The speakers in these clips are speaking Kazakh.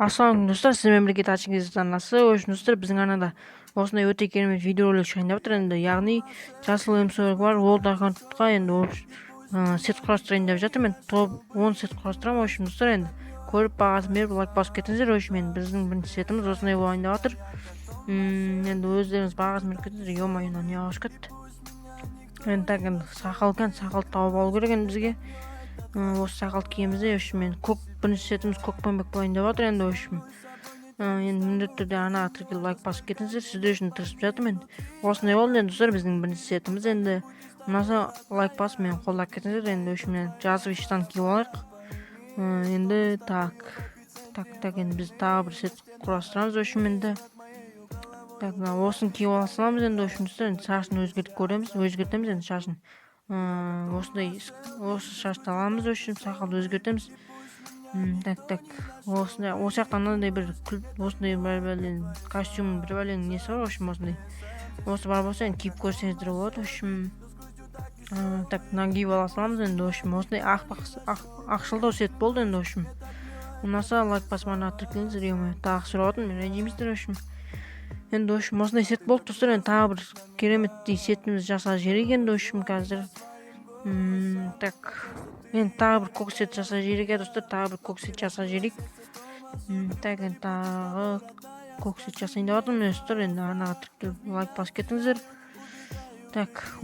Ассалаумағалейкум достар, сіз мемлекет ашық арнасы. Достар, біздің арнада осындай өте керемет видеоролик шығайындап жатыр. Енді яғни жасыл МСО бар ол аккаунтқа енді сет құрастырайын деп жатырмын. Мен топ 10 сет құрастырамын. Достар, енді көріп бағасын беріп лайк басып кетіңіздер. Енді біздің бірінші сетіміз осындай болайын деп жатыр. Енді өздеріңіз бағасын беріп кетіңіздер. Ё-моё, не ауысып кетті. Енді сақал тауып алу керек енді бізге. Осы сақал киемізде мен бірінші сетіміз көк памбек болайын деп жатыр. Енді енді міндетті түрде ана тіркеліп лайк басып кетіңіздер. Сіздер үшін тырысып жатырмын. Осындай болды енді достар, біздің бірінші сетіміз. Енді ұнаса лайк басып мені қолдап кетіңіздер. Енді мен жазып штан киіп алайық. Енді енді біз тағы бір сет құрастырамыз. Енді осын киіп алсамыз енді достар, шашын өзгертеміз енді шашын. Осы шашты аламыз, сақалды өзгертеміз. Осы жақтан мынандай бір осындай бір костюм бір бәлен несі бар. Осындай. Осы бар болса енді киіп көрсеңіздер болады. Мына киіп ала саламыз енді. Осындай ақшылдау сет болды енді. Ұнаса лайк басып ана тіркеліңіздер. Тағы сұрап отырмын, ренжімейсіздер. Енді осындай сет болды достар. Енді тағы бір кереметтей сетіміз жасап жіберейік енді. Қазір енді тағы бір көк сет жасап жіберейік достар. Тағы көк сет жасайын деп жатырмын достар. Енді анаға тіркеліп лайк басып кетіңіздер.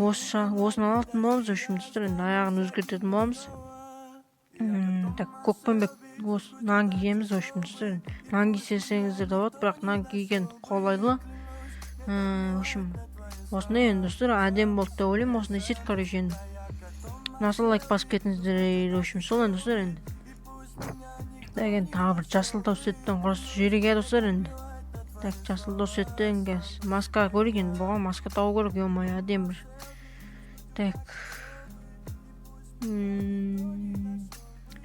Осыны алатын боламыз достар. Енді аяғын өзгертетін боламыз. Көк памбек нан киеміз достар. Нан кисеңіздер де болады, бірақ нан киген қолайлы. Осындай енді достар, әдемі болды деп ойлаймын. Осындай сет енді. Ұнаса лайк басып кетіңіздер. Сол енді достар. Енді тағы бір жасылдау сеттен құрастырып жіберейік достар. Енді жасылдау сеттен маска көрейік енді. Бұған маска табу керек. Ё-моё, әдемі бір.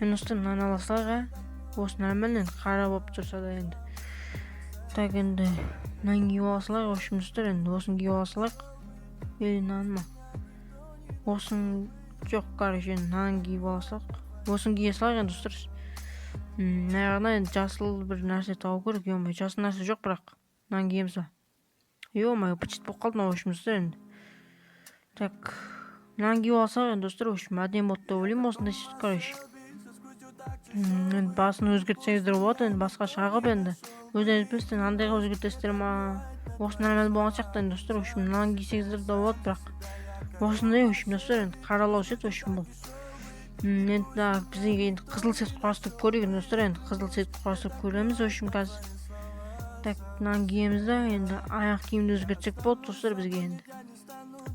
Достар, мынаны ала салайық. Осы нормально қара болып тұрса да енді. Енді мынаны киіп ала салайық достар. Енді осыны киіп ала салайық. Мынаны ма? Осыны жоқ, мынаны киіп ала салайық. Осыны кие салайық енді достар. Аяғына енді жасыл бір нәрсе табу керек. Ё-моё, жасыл нәрсе жоқ, бірақ мынаны киеміз ба? Ё-моё, бычыт болып қалды достар. Енді мынаны киіп алсақ енді достар, әдемі болды деп ойлаймын. Осындай сет енді басын өзгертсеңіздер болады. Енді басқа шағып енді өздеріңіз білесіздер, андайға өзгертесіздер ма? Осы нормально болған сияқты енді достар. Мынаны кисеңіздер де болады, бірақ осындай достар. Енді қаралау сет бұл. Енді бізге енді қызыл сет құрастырып көрейік достар. Енді қызыл сет құрастырып көреміз қазір. Мынаны киеміз де енді аяқ киімді өзгертсек болды достар. Бізге енді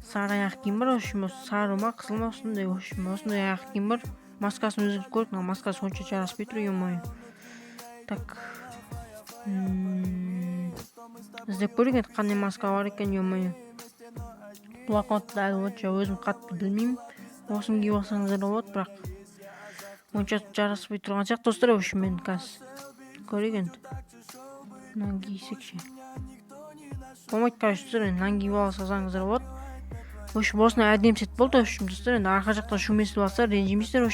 сары аяқ киім бар. Сары ма, қызыл ма, осындай аяқ киім бар. Маскасын өзгертіп көрдік. Маскасы онша жараспай тұр. Ё-моё. Іздеп көрейік енді қандай маска бар екен. Ё-моё. Бұл аккаунтты әлі өзім қатты білмеймін. Осыны киіп алсаңыздар болады, бірақ онша жараспай тұрған сияқты достар. Мен қазір көрейік енді. Мынаны кисек ше. Болмайды достар. Мынаны киіп ала салсаңыздар болады. Осындай әдемі сет болды достар. Енді арқа жақтан шумесіл басса ренжімейсіздер.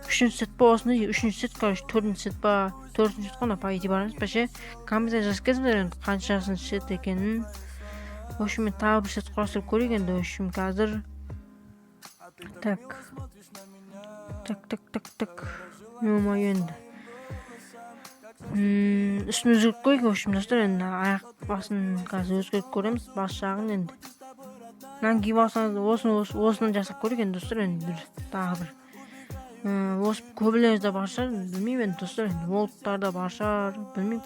Үшінші сет па осындай, үшінші сет, төртінші сет па, төртінші сет қана по идее бар емес па ше. Комментария жазып кетіңіздер енді қаншасыншы сет екенін. Мен тағы бір сет құрастырып көрейік енді. Қазір ё-моё, енді үстін өзгертіп қойық достар. Енді аяқ басын қазір өзгертіп көреміз, бас жағын енді. Мынаны киіп алсаңыз осыны жасап көрейік енді достар. Енді тағы бір осы көбілеріңізде бар шығар, білмеймін енді достар. Волттарда бар шығар, білмеймін.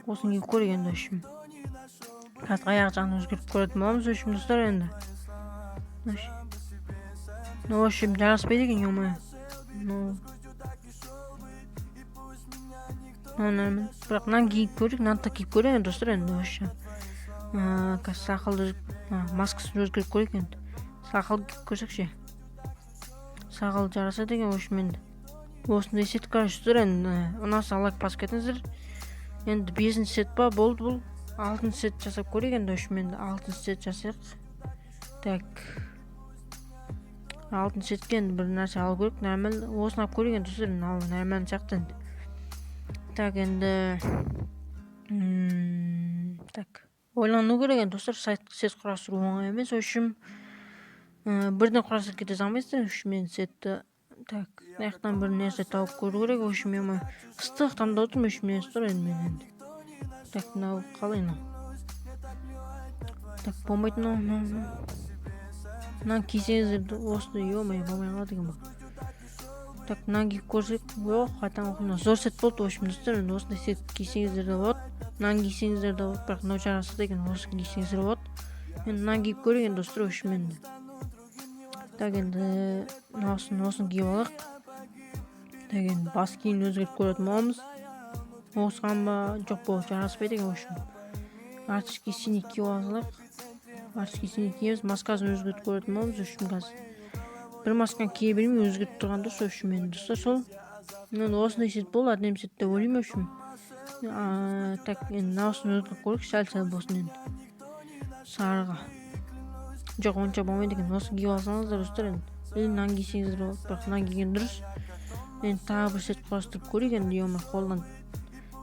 Осыны киіп көрейік енді. Қазір аяқ жағын өзгертіп көретін боламыз достар. Енді жараспайды екен. Ё-моё. Бірақ мынаны киіп көрейік. Мынаны киіп көрейік достар. Енді сақалды маскасын өзгертіп көрейік енді. Сақал киіп көрсек ше. Сақал жарасады екен. Енді осындай сет достар. Енді ұнаса лайк басып кетіңіздер. Енді 5-ші сет па болды бұл. 6-ші сет жасап көрейік енді. Енді 6-ші сет жасайық. алтын сетке енді бір нәрсе алу керек, нормально. Осыны алып көрейік енді достар, ал нормально сияқты енді. Так, енді так, ойлану керек енді достар, сет құрастыру оңай емес. Общем, бірден құрастырып кете салмайсыздар. Мен сетті так, аяқтан бір нәрсе тауып көру керек. Общем, мен ыстық таңдап отырмын. Общем, не тұр енді мен енді. Так, мынау қалай мынау? Так, болмайды мынау. Мынаны кисеңіздер осыны ё-моё болмай қалады екен бұл. Так, мынаны киіп көрсек, жоқ, қайтадан оқимын. Зор сет болды. Общем, достар, енді осындай сет кисеңіздер де болады. Мынаны кисеңіздер де болады, бірақ мынау жарасады екен. Осы кисеңіздер болады. Енді мынаны киіп көрейін достар, общем енді. Так, енді осыны киіп алайық. Так, енді бас киімін өзгертіп көретін боламыз. Осыған ба, жоқ, бұл жараспайды екен. Общем, артишки синий киіп алайық. Артишки синий киеміз, маскасын өзгертіп көретін боламыз. Общем, қазір бір масканы кие бермей өзгертіп тұрған дұрыс. Общем, енді достар, сол. Енді осындай сет болды, әдемі сет деп ойлаймын. Общем, так, енді осыны өзгертіп көрейік, сәл болсын енді. Сарыға. Жоқ, онша болмайды екен. Осыны киіп алсаңыздар достар енді. Мынаны кисеңіздер болады, бірақ мынаны киген дұрыс. Енді тағы бір сет құрастырып көрейік енді, ё-моё, қолдан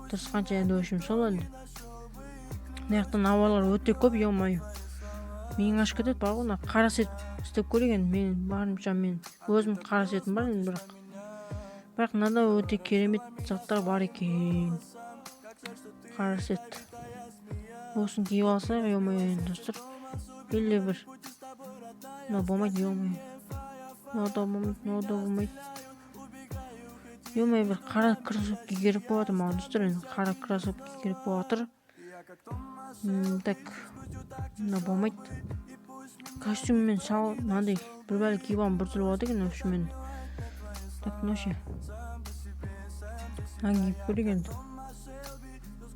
тырысқанша енді. Общем, сол енді. Мынаяқтан ауалар өте көп, ё-моё. Мен ашып кетеді бар ғой, қара сет істеп көрейік енді. Мен барымша мен өзім қара сетім бар енді, бірақ мынада өте керемет заттар бар екен. Қара сет. Осыны киіп алсақ, ё-моё енді достар. Или бір мынау болмайды, ё-моё. Мынау да болмайды. Ё-моё, бір қара кроссовки керек болады маған достар, енді қара кроссовки керек болып жатыр. Так, мынау болмайды. Костюм мен шал мынандай бір бәле киіп алып бір түрлі болады екен. Общем, енді. Так, мынау ше. Мынаны киіп көрейік енді.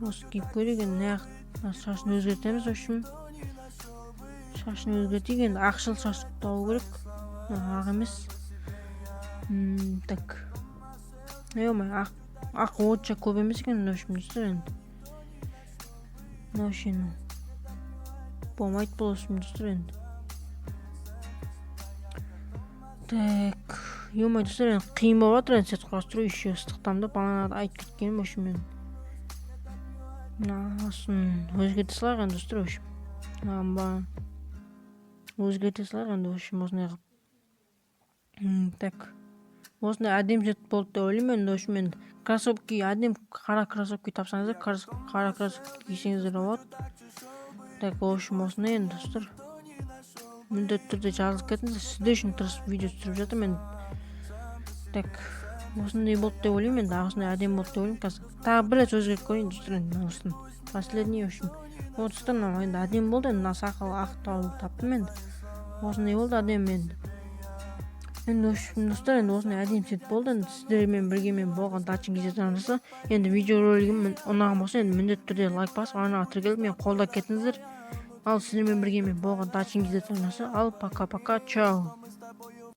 Осы киіп көрейік енді. Шашын өзгертеміз. Общем, шашын өзгертейік енді. Ақшыл шаш тауы керек. Ақ емес. Так. Ё-моё, ақ онша көп емес екен. Общем, достар енді. Мынау ше. Болмайды бұл, общем, достар енді. Так, ё-моё, достар енді қиын болып жатыр енді сет құрастыру. Еще ыстықтан да бағана айтып кеткенім. Общем, енді. Мынасын өзгерте салайық енді достар. Общем, мынаны өзгерте салайық енді. Общем, осындай қылып. Так, осындай әдемі сет болды деп ойлаймын енді. Общем, енді кроссовки, әдемі қара кроссовки тапсаңыздар, қара кроссовки кисеңіздер болады. Так, общем, осындай енді достар. Міндетті түрде жазылып кетіңіздер. Сіздер үшін тырысып видео түсіріп жатырмын енді. Так, осындай болды деп ойлаймын енді. Осындай әдемі болды деп ойлаймын. Қазір тағы бір рет өзгертіп көрейін достар енді. Осыны последний, общем. Достар, енді әдемі болды енді. Мына сақал ақ таптым енді. Осындай болды әдемі енді. Енді общем, достар, енді осындай әдемі сет болды енді. Сіздермен бірге мен болған Дачин KZ арнасы. Енді видео ролигім ұнаған болса, енді міндетті түрде лайк басып, арнаға тіркеліп мені қолдап кетіңіздер. Ал сіздермен бірге мен болған Дачин KZ арнасы. Ал пока-пока, чао.